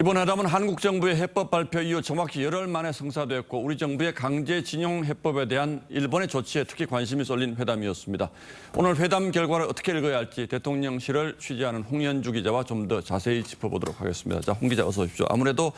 이번 회담은 한국 정부의 해법 발표 이후 정확히 열흘 만에 성사됐고 우리 정부의 강제징용 해법에 대한 일본의 조치에 특히 관심이 쏠린 회담이었습니다. 오늘 회담 결과를 어떻게 읽어야 할지 대통령실을 취재하는 홍현주 기자와 좀 더 자세히 짚어보도록 하겠습니다. 자, 홍 기자 어서 오십시오. 아무래도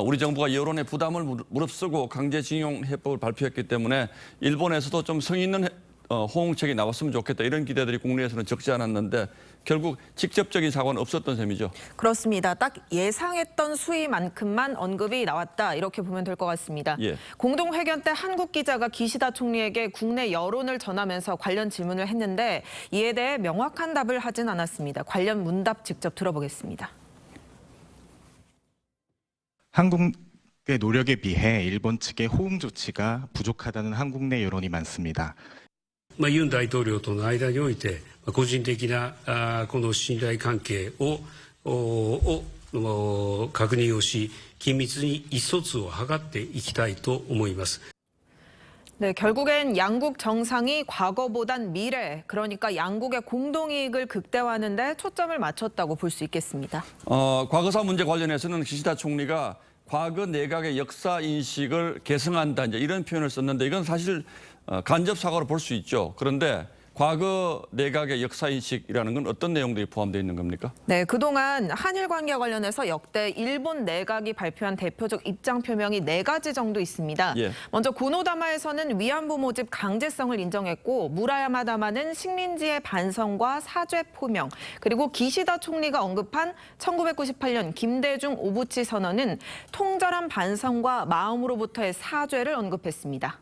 우리 정부가 여론의 부담을 무릅쓰고 강제징용 해법을 발표했기 때문에 일본에서도 좀 성의 있는 호응책이 나왔으면 좋겠다 이런 기대들이 국내에서는 적지 않았는데 결국 직접적인 사고는 없었던 셈이죠. 그렇습니다. 딱 예상했던 수위만큼만 언급이 나왔다 이렇게 보면 될 것 같습니다. 예. 공동회견 때 한국 기자가 기시다 총리에게 국내 여론을 전하면서 관련 질문을 했는데 이에 대해 명확한 답을 하진 않았습니다. 관련 문답 직접 들어보겠습니다. 한국의 노력에 비해 일본 측의 호응 조치가 부족하다는 한국 내 여론이 많습니다. ユン大統領との間において、個人的なこの信頼関係を確認をし、緊密に意思疎通を図っていきたいと思います。 네, 결국엔 양국 정상이 과거보단 미래, 그러니까 양국의 공동이익을 극대화하는 데 초점을 맞췄다고 볼 수 있겠습니다. 과거사 문제 관련해서는 기시다 총리가 과거 내각의 역사 인식을 계승한다 이제 이런 표현을 썼는데 이건 사실 간접 사과로 볼 수 있죠. 그런데 과거 내각의 역사 인식이라는 건 어떤 내용들이 포함되어 있는 겁니까? 네, 그동안 한일 관계 관련해서 역대 일본 내각이 발표한 대표적 입장 표명이 4가지 정도 있습니다. 예. 먼저 고노다마에서는 위안부 모집 강제성을 인정했고 무라야마 다마는 식민지의 반성과 사죄 표명, 그리고 기시다 총리가 언급한 1998년 김대중 오부치 선언은 통절한 반성과 마음으로부터의 사죄를 언급했습니다.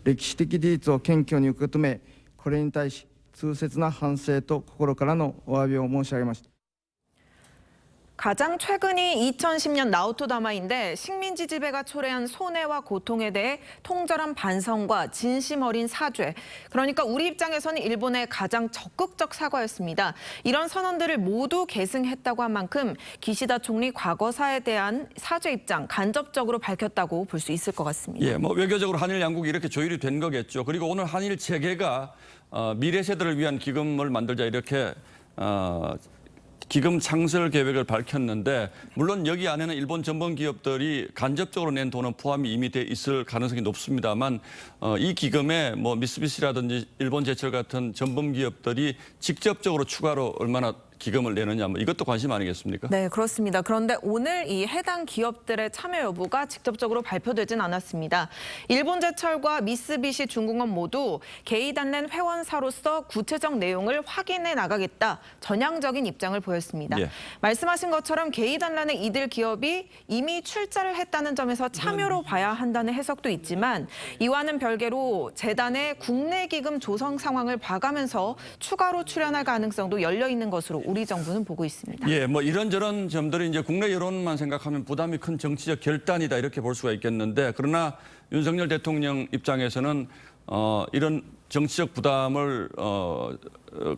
歴史的事実を謙虚に受け止め、これに対し痛切な反省と心からのお詫びを申し上げました。 가장 최근이 2010년 나오토 다마인데 식민지 지배가 초래한 손해와 고통에 대해 통절한 반성과 진심 어린 사죄. 그러니까 우리 입장에서는 일본의 가장 적극적 사과였습니다. 이런 선언들을 모두 계승했다고 한 만큼 기시다 총리 과거사에 대한 사죄 입장 간접적으로 밝혔다고 볼 수 있을 것 같습니다. 예, 뭐 외교적으로 한일 양국이 이렇게 조율이 된 거겠죠. 그리고 오늘 한일 체계가 미래 세대를 위한 기금을 만들자 이렇게 기금 창설 계획을 밝혔는데 물론 여기 안에는 일본 전범 기업들이 간접적으로 낸 돈은 포함이 이미 돼 있을 가능성이 높습니다만 이 기금에 뭐 미쓰비시라든지 일본제철 같은 전범 기업들이 직접적으로 추가로 얼마나 기금을 내느냐 뭐 이것도 관심 아니겠습니까? 네, 그렇습니다. 그런데 오늘 이 해당 기업들의 참여 여부가 직접적으로 발표되진 않았습니다. 일본제철과 미쓰비시 중공업 모두 개의단낸 회원사로서 구체적 내용을 확인해 나가겠다 전향적인 입장을 보였습니다. 예. 말씀하신 것처럼 개의단란의 이들 기업이 이미 출자를 했다는 점에서 참여로 봐야 한다는 해석도 있지만 이와는 별개로 재단의 국내 기금 조성 상황을 봐가면서 추가로 출연할 가능성도 열려 있는 것으로 우리 정부는 보고 있습니다. 예, 뭐 이런저런 점들이 이제 국내 여론만 생각하면 부담이 큰 정치적 결단이다 이렇게 볼 수가 있겠는데 그러나 윤석열 대통령 입장에서는 이런 정치적 부담을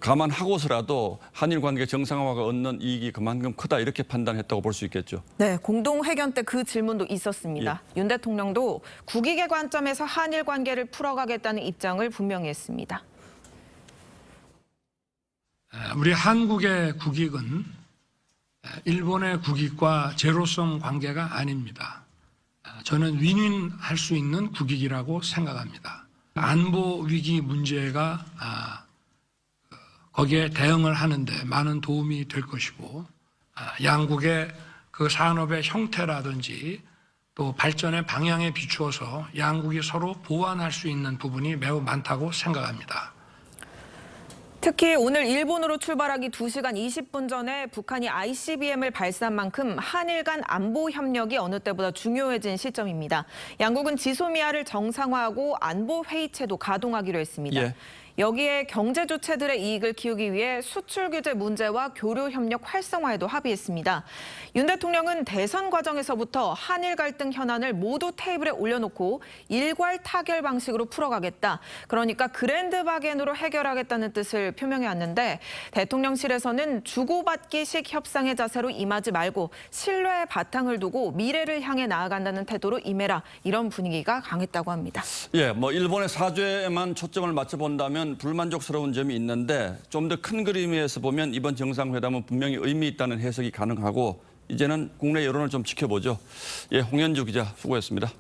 감안하고서라도 한일 관계 정상화가 얻는 이익이 그만큼 크다 이렇게 판단했다고 볼 수 있겠죠. 네, 공동회견 때 그 질문도 있었습니다. 예. 윤 대통령도 국익의 관점에서 한일 관계를 풀어가겠다는 입장을 분명히 했습니다. 우리 한국의 국익은 일본의 국익과 제로섬 관계가 아닙니다. 저는 윈윈할 수 있는 국익이라고 생각합니다. 안보 위기 문제가 거기에 대응을 하는데 많은 도움이 될 것이고 양국의 그 산업의 형태라든지 또 발전의 방향에 비추어서 양국이 서로 보완할 수 있는 부분이 매우 많다고 생각합니다. 특히 오늘 일본으로 출발하기 2시간 20분 전에 북한이 ICBM을 발사한 만큼 한일 간 안보 협력이 어느 때보다 중요해진 시점입니다. 양국은 지소미아를 정상화하고 안보 회의체도 가동하기로 했습니다. 예. 여기에 경제 주체들의 이익을 키우기 위해 수출 규제 문제와 교류 협력 활성화에도 합의했습니다. 윤 대통령은 대선 과정에서부터 한일 갈등 현안을 모두 테이블에 올려놓고 일괄 타결 방식으로 풀어가겠다. 그러니까 그랜드 바겐으로 해결하겠다는 뜻을 표명해왔는데 대통령실에서는 주고받기식 협상의 자세로 임하지 말고 신뢰의 바탕을 두고 미래를 향해 나아간다는 태도로 임해라. 이런 분위기가 강했다고 합니다. 예, 뭐 일본의 사죄에만 초점을 맞춰본다면 보면 불만족스러운 점이 있는데 좀 더 큰 그림에서 보면 이번 정상회담은 분명히 의미 있다는 해석이 가능하고 이제는 국내 여론을 좀 지켜보죠. 예, 홍현주 기자 수고했습니다.